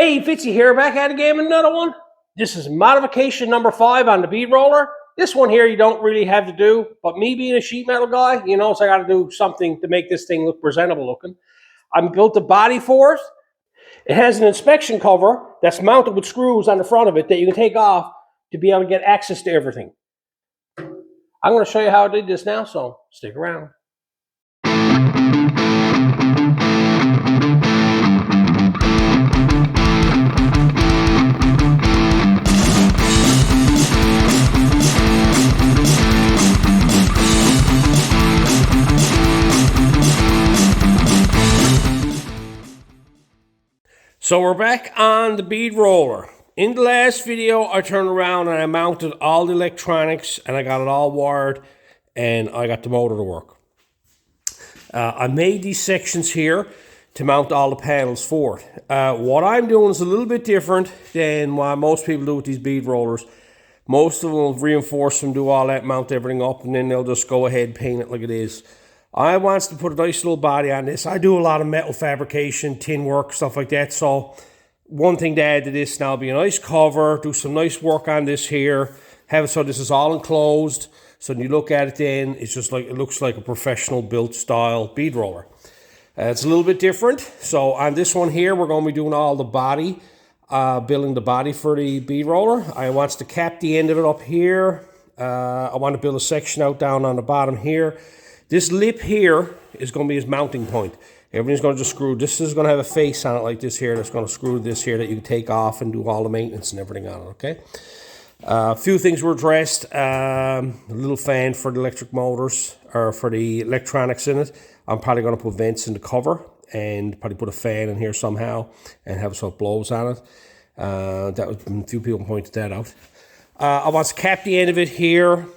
Hey, Fitzy here, back at it again with another one. This is modification number 5 on the bead roller. This one here you don't really have to do, but me being a sheet metal guy, you know, so I got to do something to make this thing look presentable looking. I built a body for it. It has an inspection cover that's mounted with screws on the front of it that you can take off to be able to get access to everything. I'm going to show you how I did this now, so stick around. So we're back on the bead roller. In the last video, I turned around and I mounted all the electronics and I got it all wired and I got the motor to work. I made these sections here to mount all the panels for it. What I'm doing is a little bit different than what most people do with these bead rollers. Most of them will reinforce them, do all that, mount everything up, and then they'll just go ahead and paint it like it is. I want to put a nice little body on this. I do a lot of metal fabrication, tin work, stuff like that. So one thing to add to this now will be a nice cover, do some nice work on this here, have it so this is all enclosed. So when you look at it then, it's just like, it looks like a professional built style bead roller. It's a little bit different. So on this one here, we're going to be doing all the body, building the body for the bead roller. I want to cap the end of it up here. I want to build a section out down on the bottom here. This lip here is going to be his mounting point. Everything's going to just screw. This is going to have a face on it like this here. That's going to screw this here that you can take off and do all the maintenance and everything on it, okay? A few things were addressed. A little fan for the electric motors, or for the electronics in it. I'm probably going to put vents in the cover and probably put a fan in here somehow and have some blows on it. A few people pointed that out. I want to cap the end of it here.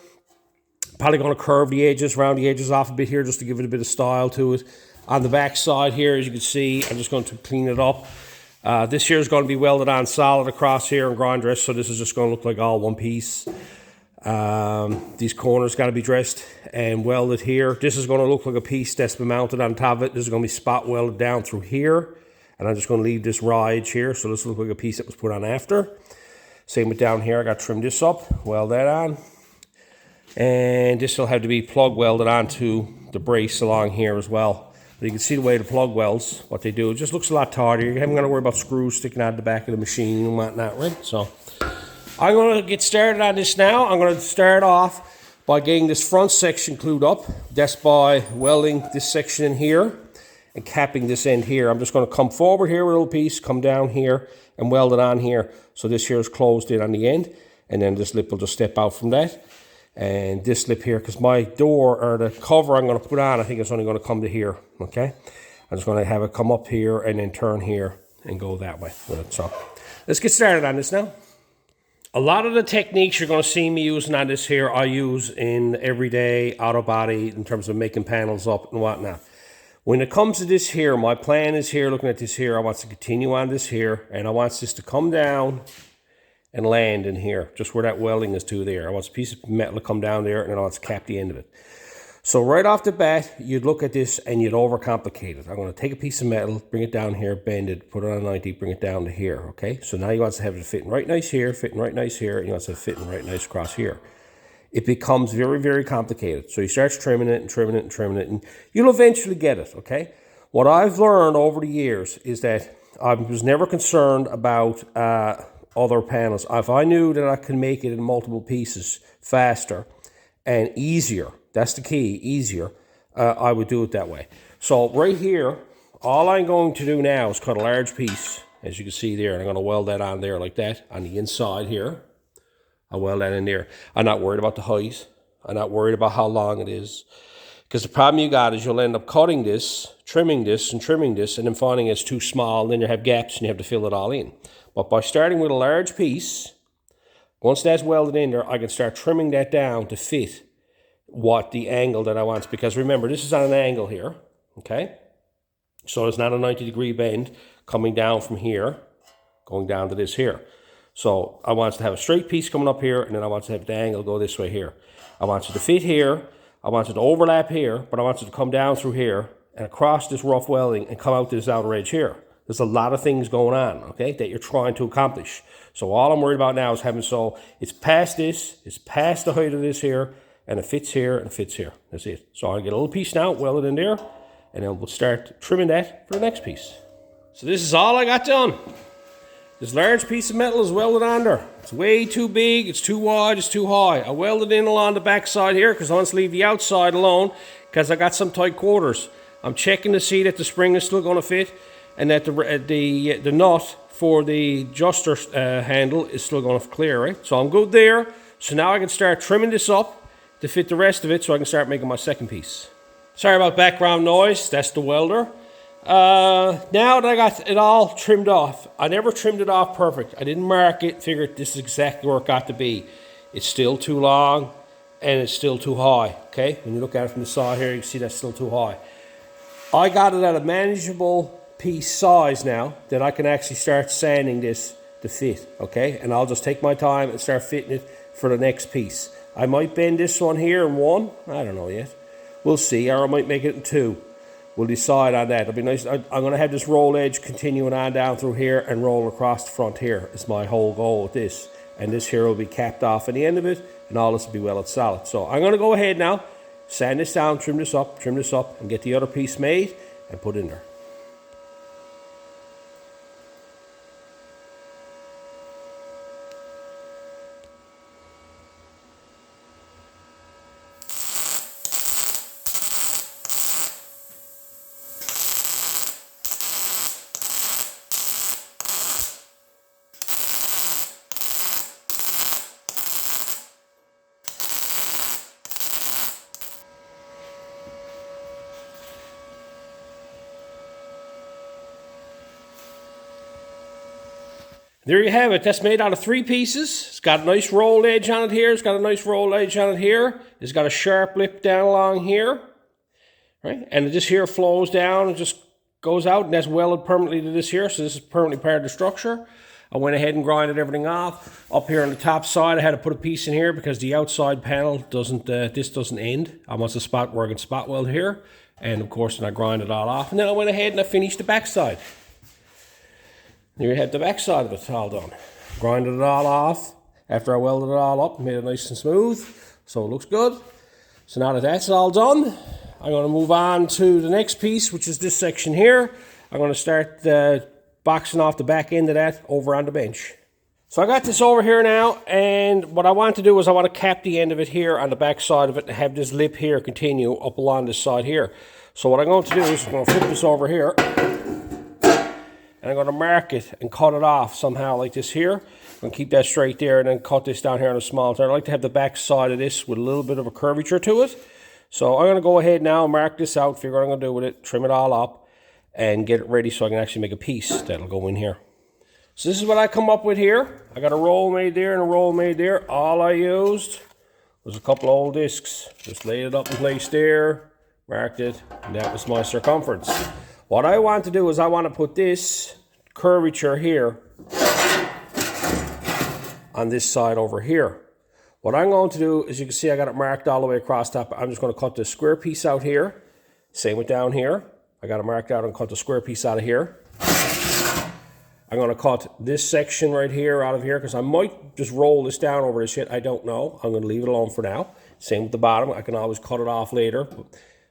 Probably going to curve the edges, round the edges off a bit here just to give it a bit of style to it. On the back side here, as you can see, I'm just going to clean it up. This here is going to be welded on solid across here and ground dressed, so this is just going to look like all one piece. These corners got to be dressed and welded here. This is going to look like a piece that's been mounted on top of it. This is going to be spot welded down through here. And I'm just going to leave this raw edge here, so this looks like a piece that was put on after. Same with down here, I got to trim this up, weld that on. And this will have to be plug welded onto the brace along here as well. But you can see the way the plug welds, what they do. It just looks a lot tighter. You haven't got to worry about screws sticking out the back of the machine and whatnot, right? So I'm going to get started on this now. I'm going to start off by getting this front section glued up. That's by welding this section in here and capping this end here. I'm just going to come forward here with a little piece, come down here and weld it on here. So this here is closed in on the end. And then this lip will just step out from that. And this lip here, because my door, or the cover I'm going to put on, I think it's only going to come to here, okay? I'm just going to have it come up here and then turn here and go that way. So let's get started on this now. A lot of the techniques you're going to see me using on this here, I use in everyday auto body in terms of making panels up and whatnot. When it comes to this here, my plan is here, looking at this here, I want to continue on this here, and I want this to come down and land in here, just where that welding is to there. I want a piece of metal to come down there, and then I want to cap the end of it. So right off the bat, you'd look at this and you'd overcomplicate it. I'm going to take a piece of metal, bring it down here, bend it, put it on 90, bring it down to here, okay? So now you want to have it fitting right nice here, fitting right nice here, and you want to have it fitting right nice across here. It becomes very, very complicated. So you start trimming it and trimming it and trimming it, and you'll eventually get it, okay? What I've learned over the years is that I was never concerned about other panels. If I knew that I could make it in multiple pieces faster and easier, that's the key, easier, I would do it that way. So right here, all I'm going to do now is cut a large piece, as you can see there, and I'm going to weld that on there like that, on the inside here. I'll weld that in there. I'm not worried about the height. I'm not worried about how long it is. Because the problem you got is you'll end up cutting this, trimming this, and then finding it's too small, and then you have gaps and you have to fill it all in. But by starting with a large piece, once that's welded in there, I can start trimming that down to fit what the angle that I want. Because remember, this is on an angle here, okay? So it's not a 90-degree bend coming down from here, going down to this here. So I want to have a straight piece coming up here, and then I want to have the angle go this way here. I want it to fit here, I want it to overlap here, but I want it to come down through here and across this rough welding and come out to this outer edge here. There's a lot of things going on, okay, that you're trying to accomplish. So all I'm worried about now is having, so it's past this, it's past the height of this here, and it fits here, and it fits here. That's it. So I'll get a little piece now, weld it in there, and then we'll start trimming that for the next piece. So this is all I got done. This large piece of metal is welded on there. It's way too big, it's too wide, it's too high. I welded in along the back side here because I want to leave the outside alone because I got some tight quarters. I'm checking to see that the spring is still going to fit and that the nut for the adjuster handle is still going to clear, right? So I'm good there. So now I can start trimming this up to fit the rest of it so I can start making my second piece. Sorry about background noise, that's the welder. Now that I got it all trimmed off, I never trimmed it off perfect. I didn't mark it, figured this is exactly where it got to be. It's still too long and it's still too high, okay? When you look at it from the side here, you can see that's still too high. I got it at a manageable piece size now that I can actually start sanding this to fit, okay? And I'll just take my time and start fitting it for the next piece. I might bend this one here in one, I don't know yet. We'll see, or I might make it in two. We'll decide on that. It'll be nice. I'm going to have this roll edge continuing on down through here and roll across the front here is my whole goal with this. And this here will be capped off at the end of it, and all this will be welded solid. So I'm going to go ahead now, sand this down, trim this up, and get the other piece made and put in there. There you have it. That's made out of 3 pieces. It's got a nice roll edge on it here. It's got a nice roll edge on it here. It's got a sharp lip down along here. Right? And this here flows down and just goes out, and that's welded permanently to this here. So this is permanently part of the structure. I went ahead and grinded everything off. Up here on the top side, I had to put a piece in here because the outside panel doesn't, this doesn't end. I want a spot where I can spot weld here. And of course, then I grind it all off. And then I went ahead and I finished the back side. Here you have the back side of it all done. Grinded it all off after I welded it all up, made it nice and smooth, so it looks good. So now that that's all done, I'm going to move on to the next piece, which is this section here. I'm going to start boxing off the back end of that over on the bench. So I got this over here now, and what I want to do is I want to cap the end of it here on the back side of it and have this lip here continue up along this side here. So what I'm going to do is I'm going to flip this over here. And I'm going to mark it and cut it off somehow like this here. I'm going to keep that straight there and then cut this down here on a small turn. I like to have the back side of this with a little bit of a curvature to it. So I'm going to go ahead now and mark this out, figure what I'm going to do with it, trim it all up, and get it ready so I can actually make a piece that'll go in here. So this is what I come up with here. I got a roll made there and a roll made there. All I used was a couple of old discs. Just laid it up in place there, marked it, and that was my circumference. What I want to do is I want to put this curvature here on this side over here. What I'm going to do is, you can see I got it marked all the way across top. I'm just going to cut this square piece out here. Same with down here. I got it marked out and cut the square piece out of here. I'm going to cut this section right here out of here because I might just roll this down over this shit. I don't know. I'm going to leave it alone for now. Same with the bottom. I can always cut it off later.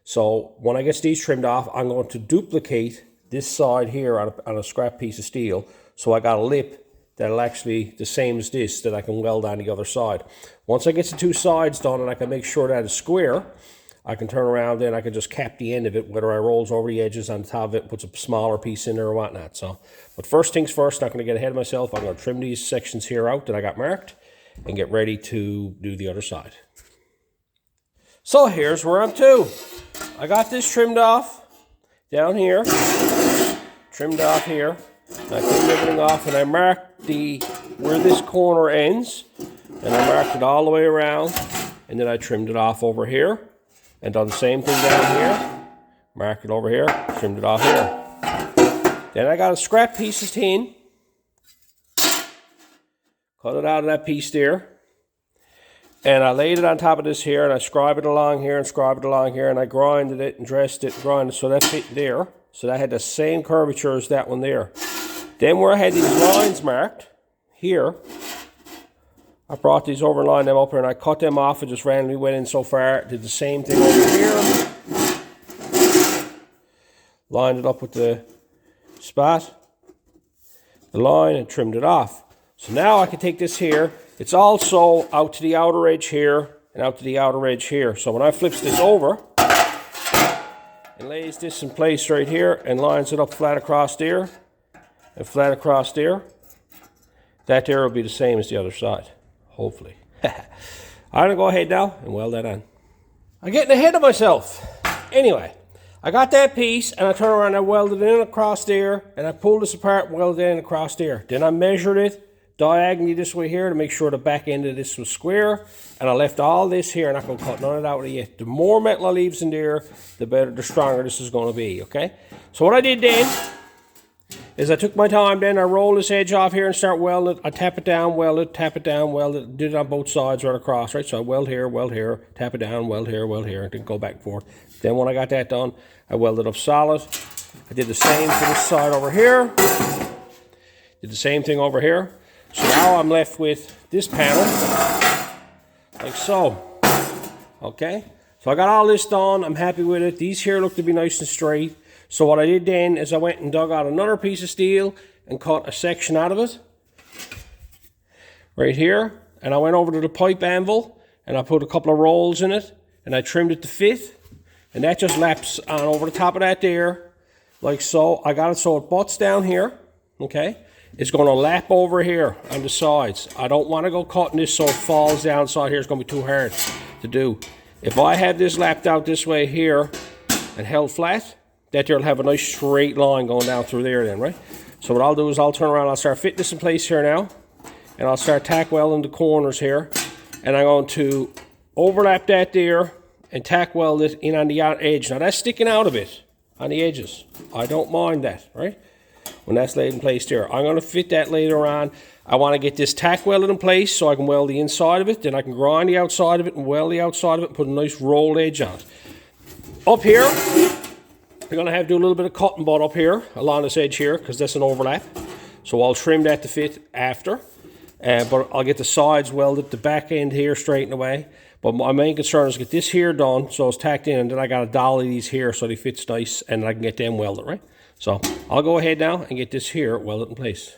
So when I get these trimmed off, I'm going to duplicate this side here on a scrap piece of steel. So I got a lip that'll actually the same as this that I can weld on the other side. Once I get the 2 sides done and I can make sure that it's square, I can turn around and I can just cap the end of it, whether I rolls over the edges on the top of it, puts a smaller piece in there or whatnot. So, but first things first, not going to get ahead of myself. I'm going to trim these sections here out that I got marked and get ready to do the other side. So here's where I'm to. I got this trimmed off down here, trimmed off here. And I trimmed everything off and I marked where this corner ends, and I marked it all the way around, and then I trimmed it off over here and done the same thing down here, marked it over here, trimmed it off here. Then I got a scrap piece of tin, cut it out of that piece there, and I laid it on top of this here, and I scribed it along here and scribed it along here, and I grinded it and dressed it and grinded it so that fit there. So that had the same curvature as that one there. Then where I had these lines marked, here, I brought these over and lined them up here, and I cut them off and just randomly went in so far. Did the same thing over here. Lined it up with the spot, the line, and trimmed it off. So now I can take this here. It's also out to the outer edge here and out to the outer edge here. So when I flips this over and lays this in place right here and lines it up flat across there and flat across there, that there will be the same as the other side, hopefully. I'm gonna go ahead now and weld that on. I'm getting ahead of myself. Anyway, I got that piece and I turn around and I welded it in across there, and I pulled this apart and welded it in across there. Then I measured it diagonally this way here to make sure the back end of this was square, and I left all this here. I'm not going to cut none of that out yet. The more metal I leaves in there, the better, the stronger this is going to be, okay? So what I did then is I took my time then, I rolled this edge off here and start welding it. I tap it down, weld it, tap it down, weld it, did it on both sides right across, right? So I weld here, tap it down, weld here, and then go back and forth. Then when I got that done, I welded up solid. I did the same for this side over here. Did the same thing over here. So now I'm left with this panel, like so. Okay? So I got all this done, I'm happy with it. These here look to be nice and straight. So what I did then is I went and dug out another piece of steel and cut a section out of it. Right here. And I went over to the pipe anvil and I put a couple of rolls in it and I trimmed it to fit. And that just laps on over the top of that there, like so. I got it so it butts down here, okay? It's going to lap over here on the sides. I don't want to go cutting this so it falls down side here. It's going to be too hard to do. If I have this lapped out this way here and held flat, that there will have a nice straight line going down through there then, right? So what I'll do is I'll turn around, I'll start fitting this in place here now, and I'll start tack welding the corners here, and I'm going to overlap that there and tack weld it in on the edge. Now that's sticking out a bit on the edges. I don't mind that, right? When that's laid in place there. I'm going to fit that later on. I want to get this tack welded in place so I can weld the inside of it. Then I can grind the outside of it and weld the outside of it and put a nice rolled edge on it. Up here, we're going to have to do a little bit of cutting butt up here along this edge here because that's an overlap. So I'll trim that to fit after. But I'll get the sides welded, the back end here straightened away. But my main concern is get this here done so it's tacked in, and then I got to dolly these here so they fit nice and I can get them welded, right? So I'll go ahead now and get this here welded in place.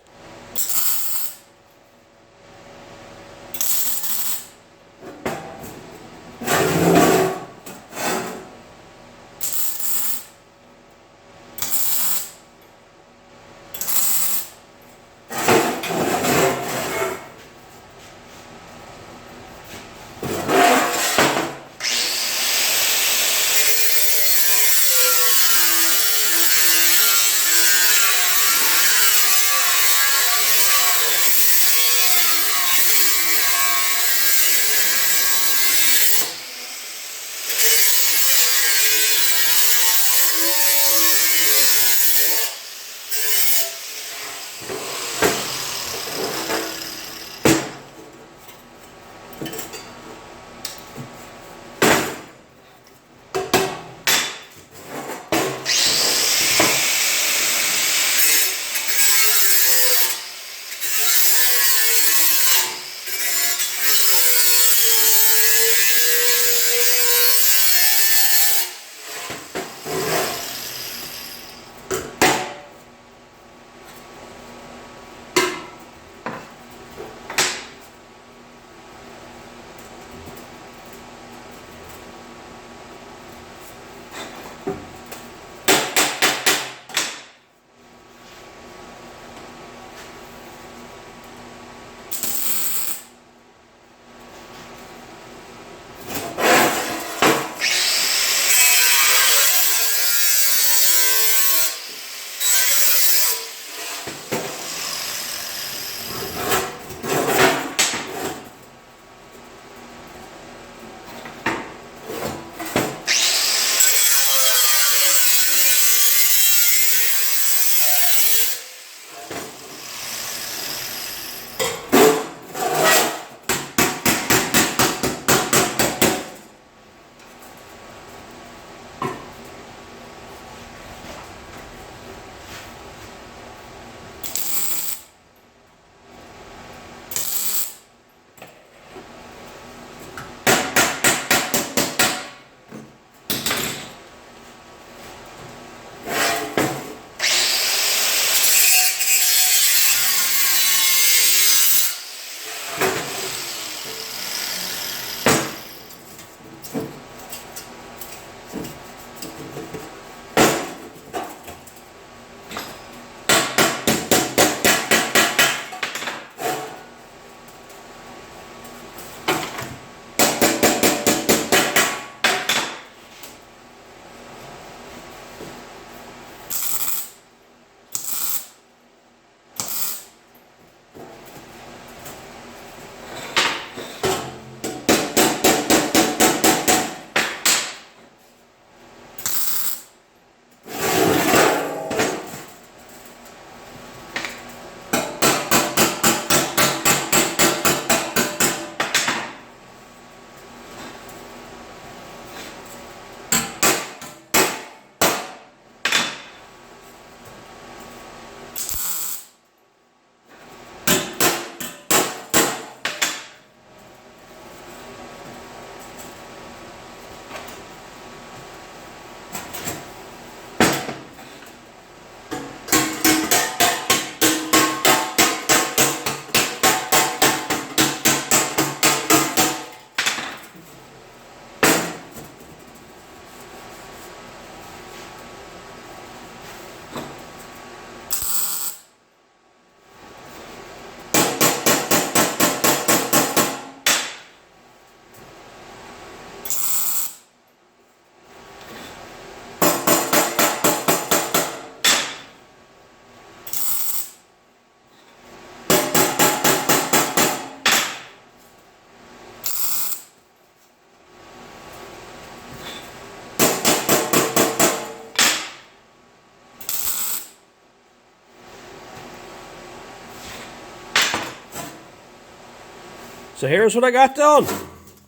So here's what I got done.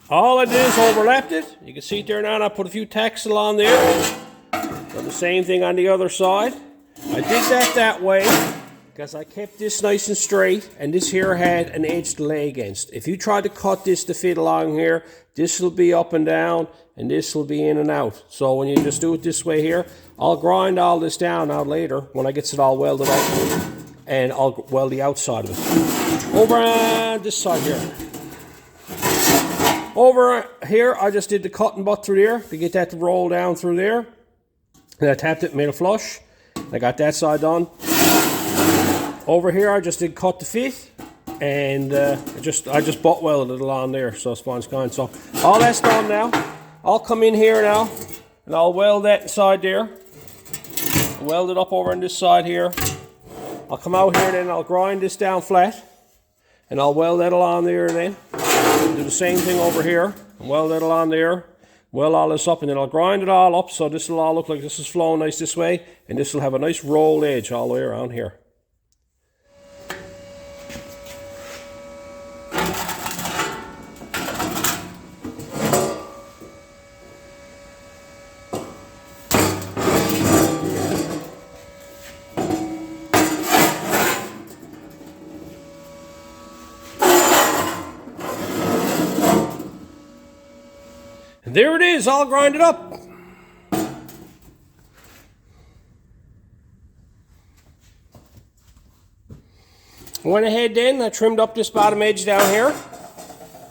All I did is overlapped it. You can see it there now, and I put a few tacks along there. Done the same thing on the other side. I did that way because I kept this nice and straight, and this here had an edge to lay against. If you try to cut this to fit along here, this will be up and down, and this will be in and out. So when you just do it this way here, I'll grind all this down out later when I get it all welded up, and I'll weld the outside of it. Over on this side here. Over here, I just did the cutting butt through there to get that to roll down through there. And I tapped it and made a flush. I got that side done. Over here, I just did cut to fit, and I just butt welded it along there, so it's fine, it's kind. So all that's done now. I'll come in here now, and I'll weld that inside there. Weld it up over on this side here. I'll come out here, then I'll grind this down flat, and I'll weld that along there. Then do the same thing over here, and weld that along there. Weld all this up, and then I'll grind it all up, so this will all look like this is flowing nice this way, and this will have a nice rolled edge all the way around here. And there it is, all grinded up. I went ahead then, I trimmed up this bottom edge down here.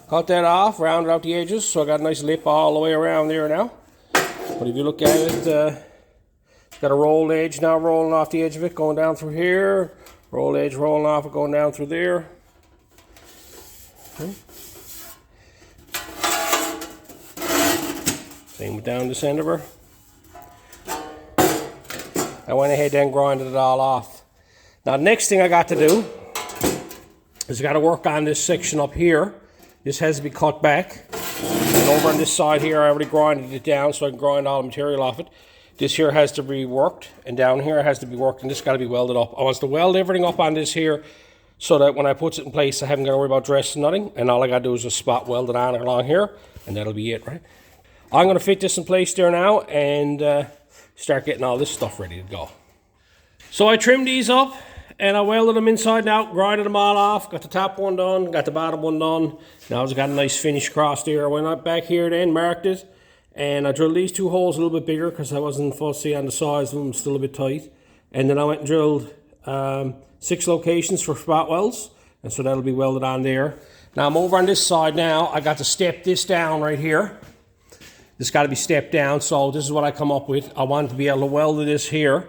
Cut that off, rounded out the edges, so I got a nice lip all the way around there now. But if you look at it, it's got a rolled edge now rolling off the edge of it, going down through here. Rolled edge rolling off it, going down through there. Okay. Same with down this end of her. I went ahead and grinded it all off. Now, the next thing I got to do is I got to work on this section up here. This has to be cut back. And over on this side here, I already grinded it down so I can grind all the material off it. This here has to be worked, and down here it has to be worked, and this got to be welded up. I want to weld everything up on this here so that when I put it in place, I haven't got to worry about dressing nothing, and all I got to do is just spot weld it on along here, and that'll be it, right? I'm going to fit this in place there now and start getting all this stuff ready to go. So I trimmed these up and I welded them inside and out, grinded them all off, got the top one done, got the bottom one done. Now I've got a nice finish across there. I went up back here then, marked it, and I drilled these two holes a little bit bigger because I wasn't fussy on the size of them, still a bit tight. And then I went and drilled 6 locations for spot welds, and so that'll be welded on there. Now I'm over on this side now. I got to step this down right here. This got to be stepped down, so this is what I come up with. I want to be able to weld this here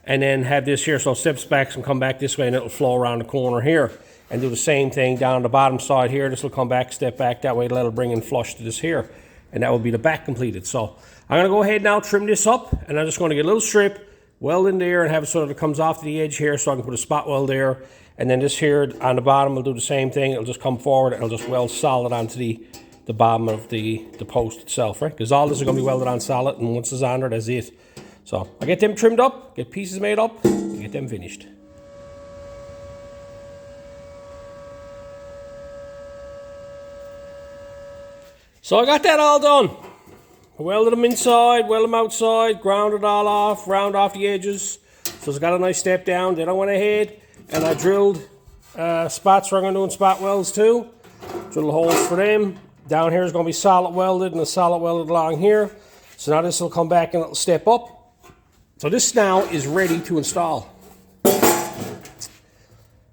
and then have this here, so it steps back and come back this way, and it'll flow around the corner here. And do the same thing down the bottom side here. This will come back, step back, that way that'll bring in flush to this here. And that will be the back completed. So I'm going to go ahead now, trim this up, and I'm just going to get a little strip, weld in there, and have it so that it comes off to the edge here, so I can put a spot weld there. And then this here on the bottom will do the same thing. It'll just come forward, and it'll just weld solid onto the bottom of the post itself, right? Because all this is going to be welded on solid, and once it's on there, that's it. So I get them trimmed up, get pieces made up, and get them finished. So I got that all done. I welded them inside, welded them outside, ground it all off, round off the edges. So it's got a nice step down. Then I went ahead and I drilled spots where I'm going to do spot welds too. Drill holes for them. Down here is going to be solid welded and a solid welded along here. So now this will come back and it'll step up. So this now is ready to install.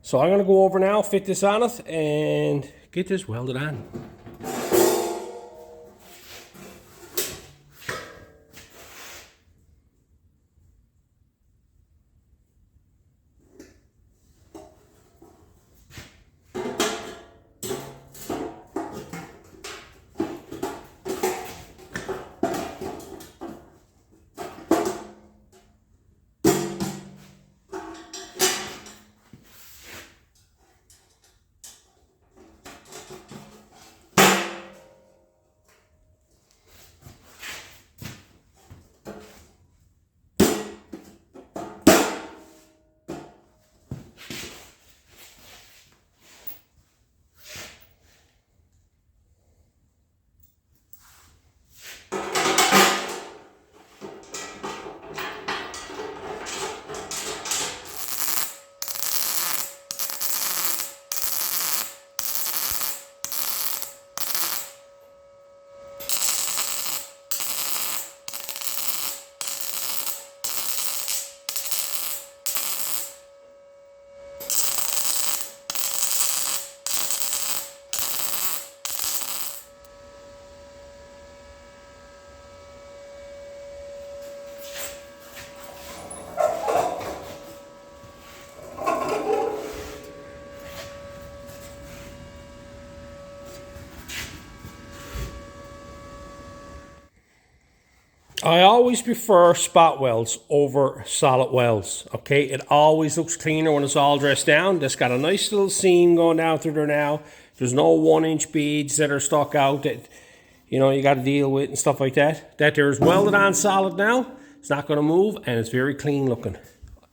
So I'm going to go over now, fit this on it, and get this welded on. I always prefer spot welds over solid welds, okay? It always looks cleaner when it's all dressed down. That's got a nice little seam going down through there now. There's no 1-inch beads that are stuck out that, you know, you got to deal with and stuff like that. That there's welded on solid now. It's not going to move, and it's very clean looking.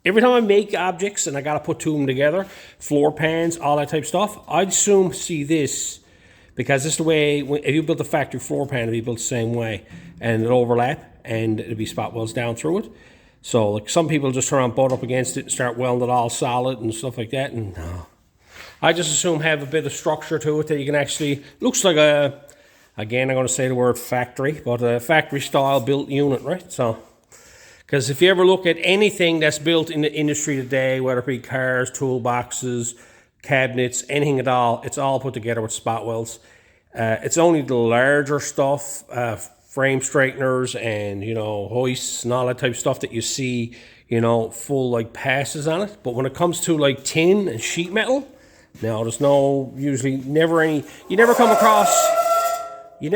Every time I make objects and I got to put two of them together, floor pans, all that type of stuff, I'd assume see this, because this is the way, if you built a factory floor pan, it'd be built the same way, and it'll overlap, and it'll be spot welds down through it. So like some people just turn on butt up against it and start welding it all solid and stuff like that, and no. I just assume have a bit of structure to it that you can actually, looks like a, again I'm going to say the word factory, but a factory style built unit, right? So, because if you ever look at anything that's built in the industry today, whether it be cars, toolboxes, cabinets, anything at all, it's all put together with spot welds. It's only the larger stuff, frame straighteners and, you know, hoists and all that type of stuff that you see, you know, full like passes on it. But when it comes to like tin and sheet metal, no, there's no, usually never any, you never come across, I'm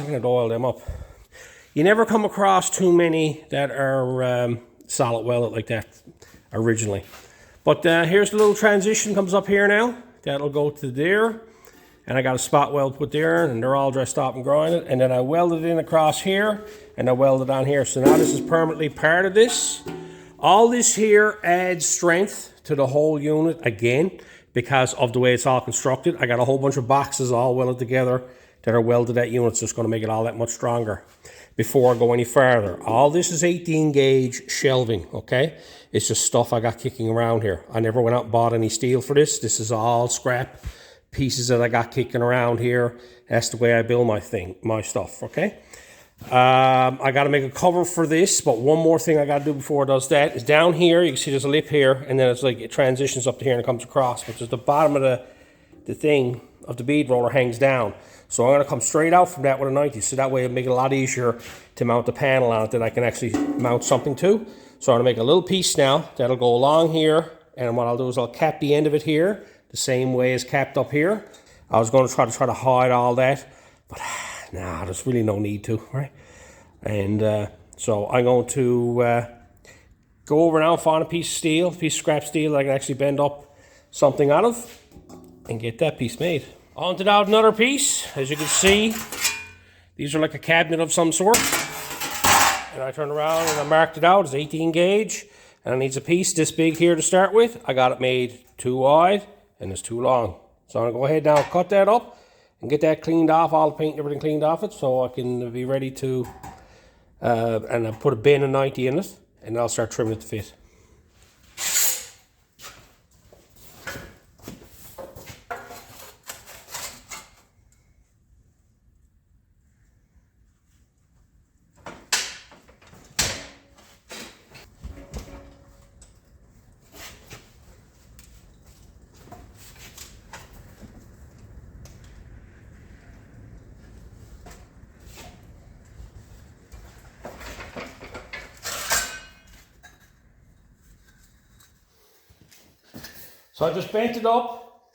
going to oil them up. You never come across too many that are solid welded like that originally. But here's the little transition comes up here now. That'll go to there. And I got a spot weld put there, and they're all dressed up and grinded. And then I welded it in across here, and I welded on here. So now this is permanently part of this. All this here adds strength to the whole unit again, because of the way it's all constructed. I got a whole bunch of boxes all welded together that are welded at units. So it's going to make it all that much stronger. Before I go any further, all this is 18 gauge shelving, okay? It's just stuff I got kicking around here. I never went out and bought any steel for this. This is all scrap pieces that I got kicking around here. That's the way I build my stuff, okay? I got to make a cover for this, but one more thing I got to do before it does that is down here, you can see there's a lip here, and then it's like it transitions up to here and it comes across, but just the bottom of the thing of the bead roller hangs down. So I'm going to come straight out from that with a 90, so that way it'll make it a lot easier to mount the panel on it that I can actually mount something to. So I'm going to make a little piece now that'll go along here, and what I'll do is I'll cap the end of it here, the same way as capped up here. I was going to try to hide all that, but nah, there's really no need to, right? And so I'm going to go over now and find a piece of steel, a piece of scrap steel that I can actually bend up something out of and get that piece made. On to now another piece. As you can see, these are like a cabinet of some sort. And I turned around and I marked it out as 18 gauge. And it needs a piece this big here to start with. I got it made too wide and it's too long. So I'm going to go ahead now and cut that up and get that cleaned off, all the paint and everything cleaned off it, so I can be ready to, and I put a bin of 90 in it, and I'll start trimming it to fit. So I just bent it up,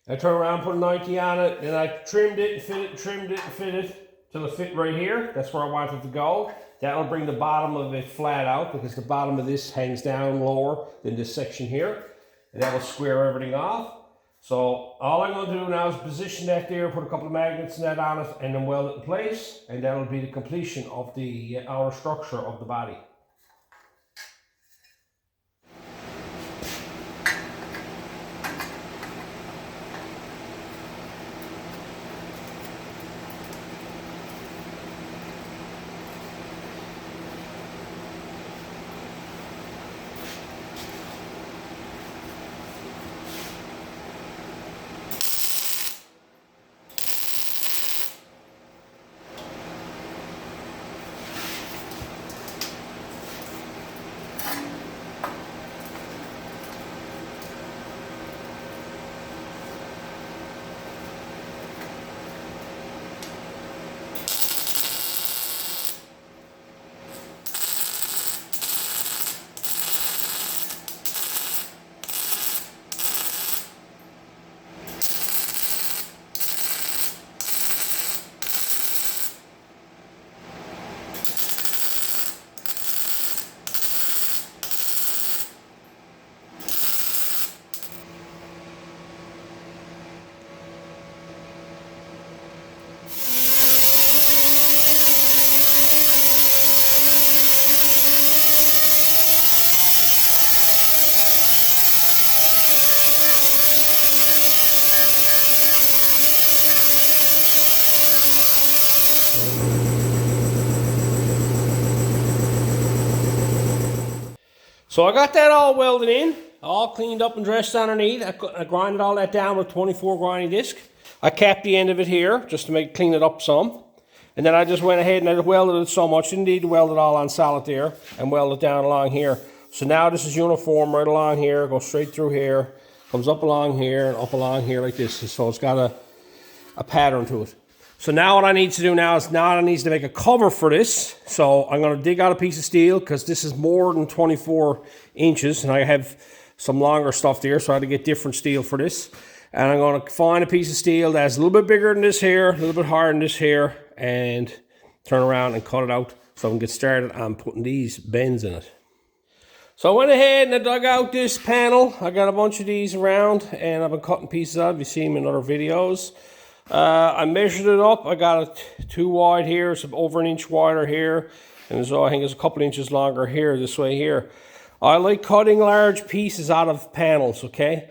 I turned around, put a 90 on it, and I trimmed it and fit it, trimmed it and fit it till it fit right here. That's where I want it to go. That'll bring the bottom of it flat out because the bottom of this hangs down lower than this section here. And that will square everything off. So all I'm going to do now is position that there, put a couple of magnets and that on it, and then weld it in place. And that'll be the completion of the outer structure of the body. So I got that all welded in, all cleaned up and dressed underneath. I grinded all that down with 24 grinding disc. I capped the end of it here just to clean it up some. And then I just went ahead and I welded it so much. Didn't need to weld it all on solid there, and weld it down along here. So now this is uniform right along here, goes straight through here, comes up along here and up along here like this. So it's got a pattern to it. So now what I need to do now is I need to make a cover for this. So I'm going to dig out a piece of steel because this is more than 24 inches. And I have some longer stuff there, so I had to get different steel for this. And I'm going to find a piece of steel that's a little bit bigger than this here, a little bit higher than this here, and turn around and cut it out so I can get started on putting these bends in it. So I went ahead and I dug out this panel. I got a bunch of these around and I've been cutting pieces out. You've seen them in other videos. I measured it up. I got it too wide here. It's over an inch wider here. And I think it's a couple inches longer here, this way here. I like cutting large pieces out of panels, okay?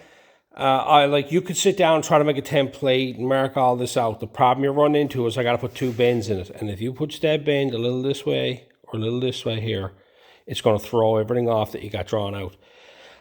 You could sit down and try to make a template and mark all this out. The problem you run into is I got to put two bends in it. And if you put that bend a little this way or a little this way here, it's going to throw everything off that you got drawn out.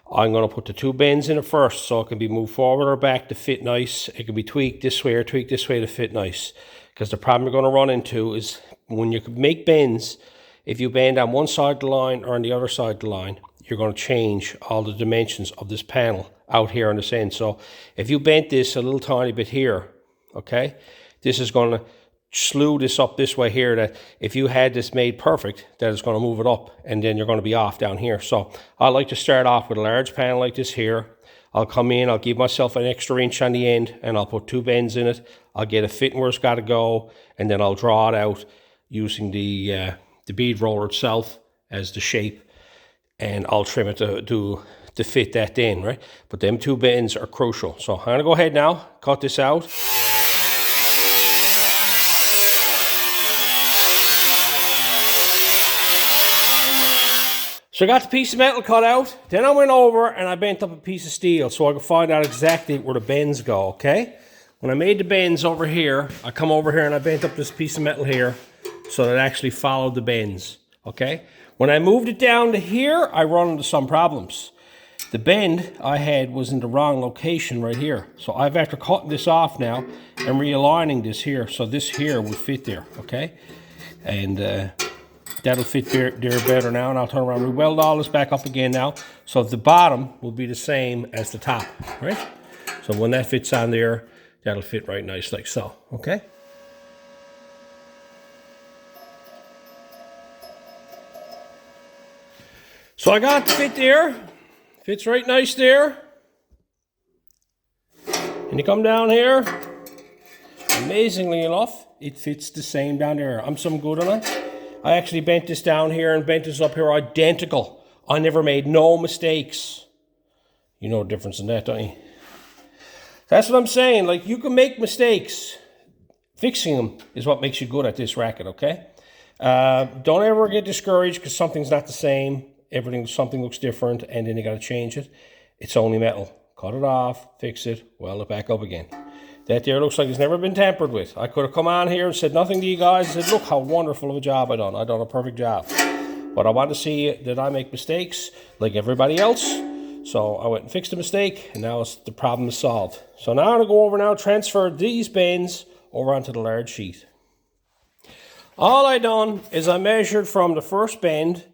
I'm going to put the two bends in it first so it can be moved forward or back to fit nice. It can be tweaked this way or tweaked this way to fit nice. Because the problem you're going to run into is when you make bends, if you bend on one side of the line or on the other side of the line, you're going to change all the dimensions of this panel out here on this end. So if you bent this a little tiny bit here, okay, this is going to slew this up this way here, that if you had this made perfect, that it's going to move it up and then you're going to be off down here. So I like to start off with a large panel like this here. I'll come in, I'll give myself an extra inch on the end and I'll put two bends in it. I'll get it fitting where it's got to go, and then I'll draw it out using the bead roller itself as the shape, and I'll trim it to fit that in, right? But them two bends are crucial. So I'm going to go ahead now, cut this out. So I got the piece of metal cut out. Then I went over and I bent up a piece of steel so I could find out exactly where the bends go, okay? When I made the bends over here, I come over here and I bent up this piece of metal here so that it actually followed the bends, okay? When I moved it down to here, I run into some problems. The bend I had was in the wrong location right here. So I've after cutting this off now and realigning this here so this here would fit there, okay? And that'll fit there better now, and I'll turn around and weld all this back up again now. So the bottom will be the same as the top, right? So when that fits on there, that'll fit right nice like so, okay? So I got it to fit there. Fits right nice there. And you come down here. Amazingly enough, it fits the same down there. I'm some good on it. I actually bent this down here and bent this up here identical. I never made no mistakes. You know the difference in that, don't you? That's what I'm saying. Like, you can make mistakes. Fixing them is what makes you good at this racket, okay? Don't ever get discouraged because something's not the same. Something looks different, and then you got to change it. It's only metal. Cut it off, fix it, weld it back up again. That there looks like it's never been tampered with. I could have come on here and said nothing to you guys and said, look how wonderful of a job I done. I done a perfect job. But I want to see that I make mistakes like everybody else. So I went and fixed the mistake, and now the problem is solved. So now I'm going to go over now and transfer these bends over onto the large sheet. All I done is I measured from the first bend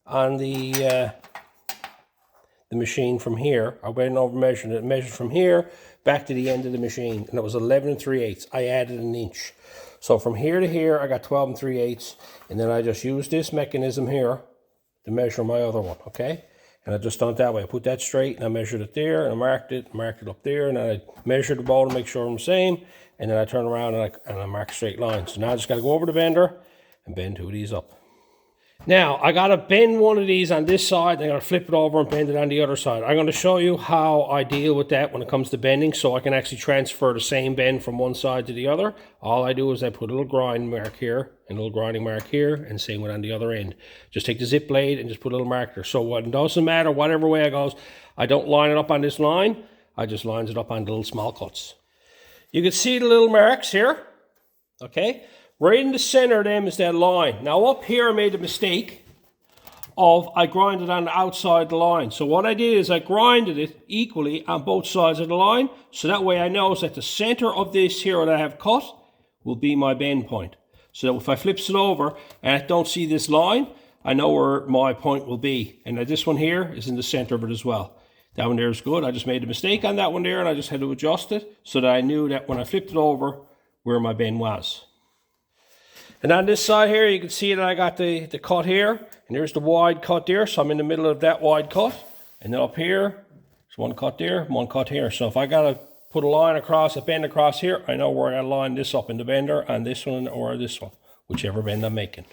on the machine from here. I went over measured from here back to the end of the machine, and it was 11 3/8. I added an inch. So from here to here, I got 12 3/8, and then I just used this mechanism here to measure my other one, okay? And I just done it that way. I put that straight, and I measured it there, and I marked it up there, and I measured the ball to make sure I'm the same, and then I turn around and I mark a straight line. So now I just got to go over the bender and bend two of these up. Now, I got to bend one of these on this side, and I got to flip it over and bend it on the other side. I'm going to show you how I deal with that when it comes to bending, so I can actually transfer the same bend from one side to the other. All I do is I put a little grind mark here, and a little grinding mark here, and same one on the other end. Just take the zip blade and just put a little marker. So it doesn't matter whatever way it goes. I don't line it up on this line. I just lines it up on the little small cuts. You can see the little marks here, okay? Right in the center of them is that line. Now up here I made a mistake. of I grinded on the outside of the line. So what I did is I grinded it equally on both sides of the line. So that way I know that the center of this here that I have cut will be my bend point. So that if I flips it over and I don't see this line, I know where my point will be. And this one here is in the center of it as well. That one there is good. I just made a mistake on that one there and I just had to adjust it so that I knew that when I flipped it over, where my bend was. And on this side here, you can see that I got the cut here, and there's the wide cut there, so I'm in the middle of that wide cut. And then up here, there's one cut there, one cut here. So if I got to put a line across, a bend across here, I know where I got to line this up in the bender, and this one or this one, whichever bend I'm making.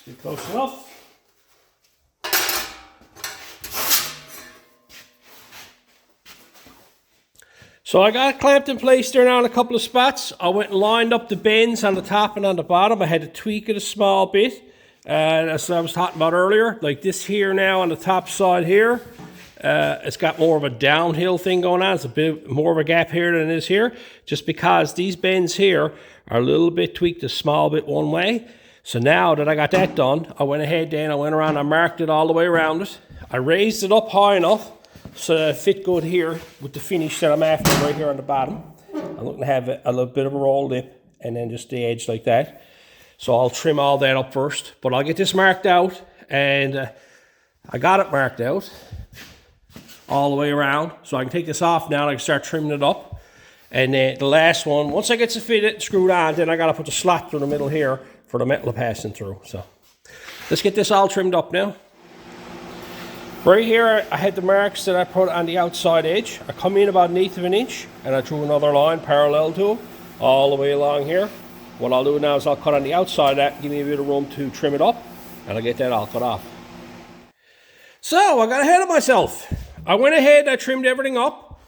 Get close enough. So I got it clamped in place there now in a couple of spots. I went and lined up the bends on the top and on the bottom. I had to tweak it a small bit. As I was talking about earlier, like this here now on the top side here, it's got more of a downhill thing going on. It's a bit more of a gap here than it is here, just because these bends here are a little bit tweaked a small bit one way. So now that I got that done, I went ahead then, I went around, I marked it all the way around it. I raised it up high enough so that it fit good here with the finish that I'm after right here on the bottom. I'm looking to have a little bit of a roll lip and then just the edge like that. So I'll trim all that up first, but I'll get this marked out, and I got it marked out all the way around. So I can take this off now and I can start trimming it up. And then the last one, once I get it fitted, screwed on, then I got to put the slot through the middle here for the metal passing through. So let's get this all trimmed up now. Right here, I had the marks that I put on the outside edge. I come in about 1/8 of an inch, and I drew another line parallel to it, all the way along here. What I'll do now is I'll cut on the outside of that, give me a bit of room to trim it up, and I'll get that all cut off. So I got ahead of myself. I went ahead, I trimmed everything up,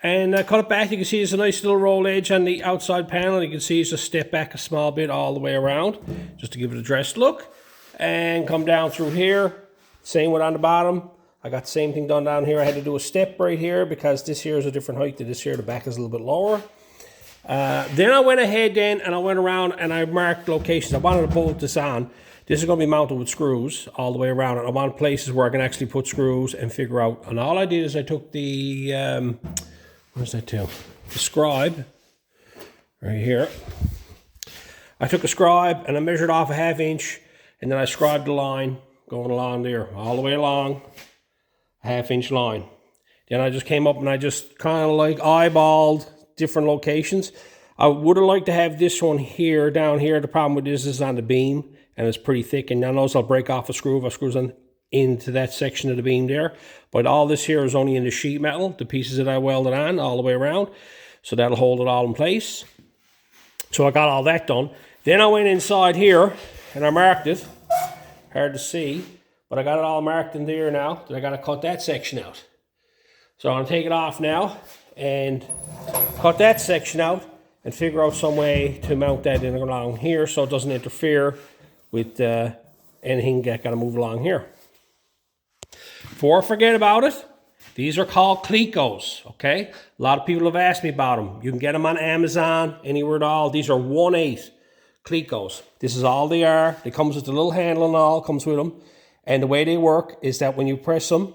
and I cut it back. You can see there's a nice little roll edge on the outside panel. You can see it's just step back a small bit all the way around, just to give it a dressed look. And come down through here, same with on the bottom. I got the same thing done down here. I had to do a step right here because this here is a different height to this here. The back is a little bit lower. Then I went ahead then and I went around and I marked locations. I wanted to bolt this on. This is going to be mounted with screws all the way around. And I want places where I can actually put screws and figure out. And all I did is I took the, where's that to? The scribe right here. I took a scribe and I measured off a 1/2 inch, and then I scribed the line going along there, all the way along, 1/2 inch line. Then I just came up and I just kind of like eyeballed different locations. I would have liked to have this one here, down here. The problem with this is on the beam and it's pretty thick, and now notice I'll break off a screw if I screws on into that section of the beam there. But all this here is only in the sheet metal, the pieces that I welded on all the way around. So that'll hold it all in place. So I got all that done. Then I went inside here and I marked it. Hard to see, but I got it all marked in there now. Then I got to cut that section out. So I'm going to take it off now and cut that section out and figure out some way to mount that in along here so it doesn't interfere with anything got to move along here. Before I forget about it, these are called Clecos, okay? A lot of people have asked me about them. You can get them on Amazon, anywhere at all. These are 1/8 Clecos. This is all they are. They comes with the little handle and all, comes with them. And the way they work is that when you press them,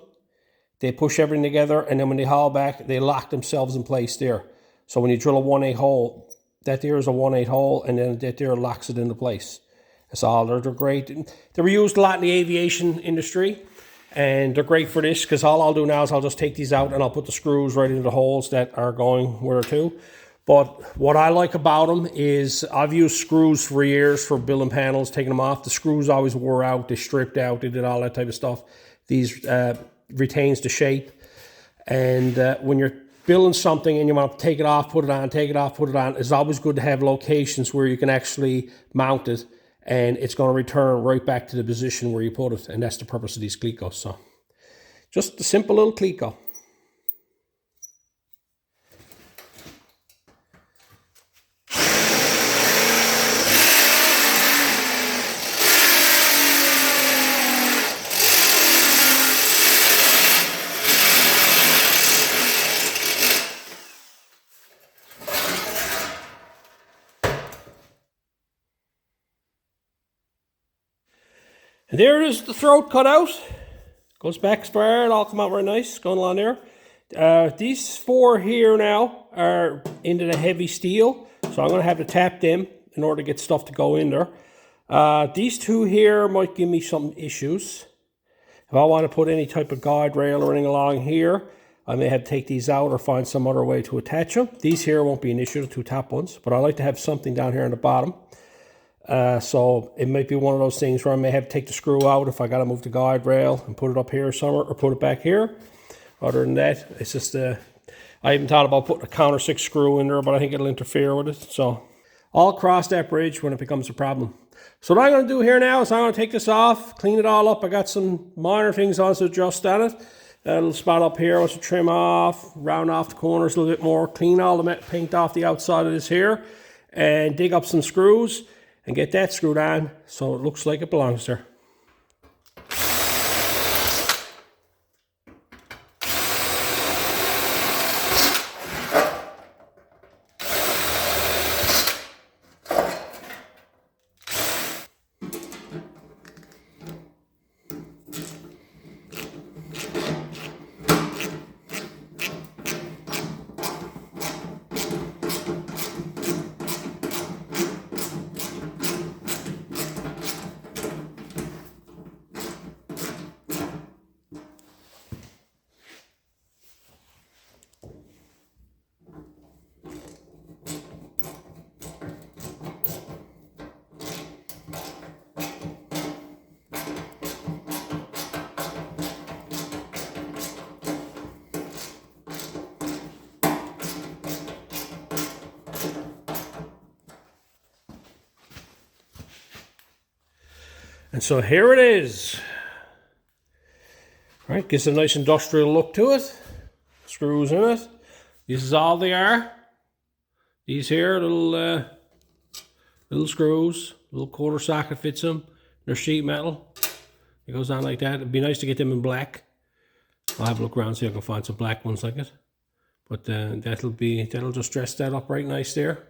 they push everything together, and then when they haul back, they lock themselves in place there. So when you drill a 1/8 hole, that there is a 1/8 hole, and then that there locks it into place. That's all. They're great. They were used a lot in the aviation industry, and they're great for this, because all I'll do now is I'll just take these out and I'll put the screws right into the holes that are going where to. But what I like about them is I've used screws for years for building panels, taking them off. The screws always wore out, they stripped out, they did all that type of stuff. These retains the shape. And when you're building something and you want to take it off, put it on, take it off, put it on, it's always good to have locations where you can actually mount it, and it's going to return right back to the position where you put it. And that's the purpose of these Clecos. So just a simple little Cleco. And there is the throat cut out. Goes back as far, it all come out very nice, going along there. These 4 here now are into the heavy steel, so I'm going to have to tap them in order to get stuff to go in there. These 2 here might give me some issues. If I want to put any type of guide rail or anything along here, I may have to take these out or find some other way to attach them. These here won't be an issue, the 2 top ones, but I like to have something down here on the bottom. So it might be one of those things where I may have to take the screw out if I got to move the guide rail and put it up here somewhere, or put it back here. Other than that, it's just I even thought about putting a counter 6 screw in there, but I think it'll interfere with it. So I'll cross that bridge when it becomes a problem. So what I'm going to do here now is I'm going to take this off, clean it all up. I got some minor things on to adjust on it. A little spot up here I want to trim off, round off the corners a little bit more, clean all the paint off the outside of this here, and dig up some screws and get that screwed on so it looks like it belongs there. And so here it is. Right, gives a nice industrial look to it. Screws in it. This is all they are. These here little screws, little quarter socket fits them. They're sheet metal. It goes on like that. It'd be nice to get them in black. I'll have a look around, see if I can find some black ones like it. But that'll just dress that up right nice there.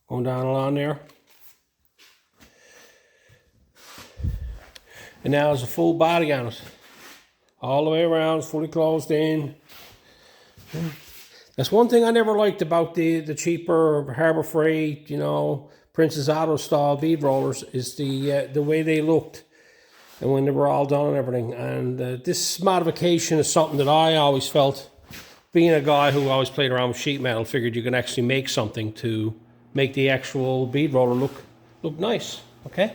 Going down along there. And now there's a full body on it. All the way around, fully closed in. That's one thing I never liked about the cheaper Harbor Freight, you know, Princess Auto style bead rollers, is the way they looked and when they were all done and everything. And this modification is something that I always felt, being a guy who always played around with sheet metal, figured you can actually make something to make the actual bead roller look nice, okay?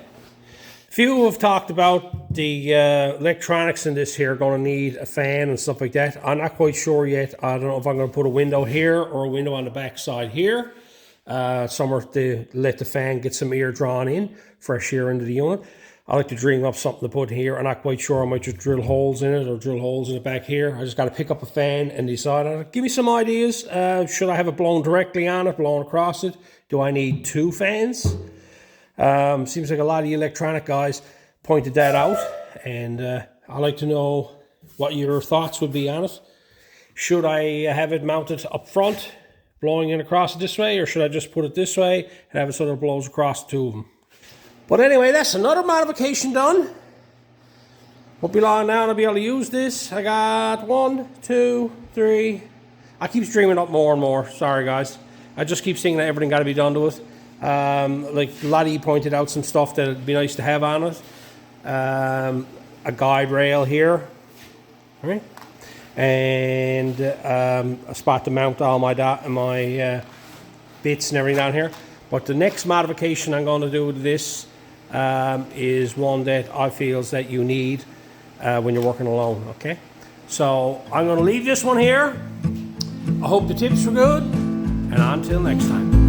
Few have talked about the electronics in this here, going to need a fan and stuff like that. I'm not quite sure yet. I don't know if I'm going to put a window here or a window on the back side here. Somewhere to let the fan get some air drawn in, fresh air into the unit. I like to dream up something to put here. I'm not quite sure. I might just drill holes in it or drill holes in it back here. I just got to pick up a fan and decide on it. Give me some ideas. Should I have it blown directly on it, blown across it? Do I need 2 fans? Seems like a lot of the electronic guys pointed that out, and I'd like to know what your thoughts would be on it. Should I have it mounted up front, blowing in across it this way, or should I just put it this way and have it so that it blows across the two of them? But anyway, that's another modification done. Won't be long now and I'll be able to use this. I got 1, 2, 3. I keep streaming up more and more. Sorry, guys. I just keep seeing that everything got to be done to it. Like Lottie pointed out some stuff that would be nice to have on it. A guide rail here. All right. And a spot to mount all my bits and everything down here. But the next modification I'm going to do with this is one that I feel that you need when you're working alone. Okay, so I'm going to leave this one here. I hope the tips were good, and until next time.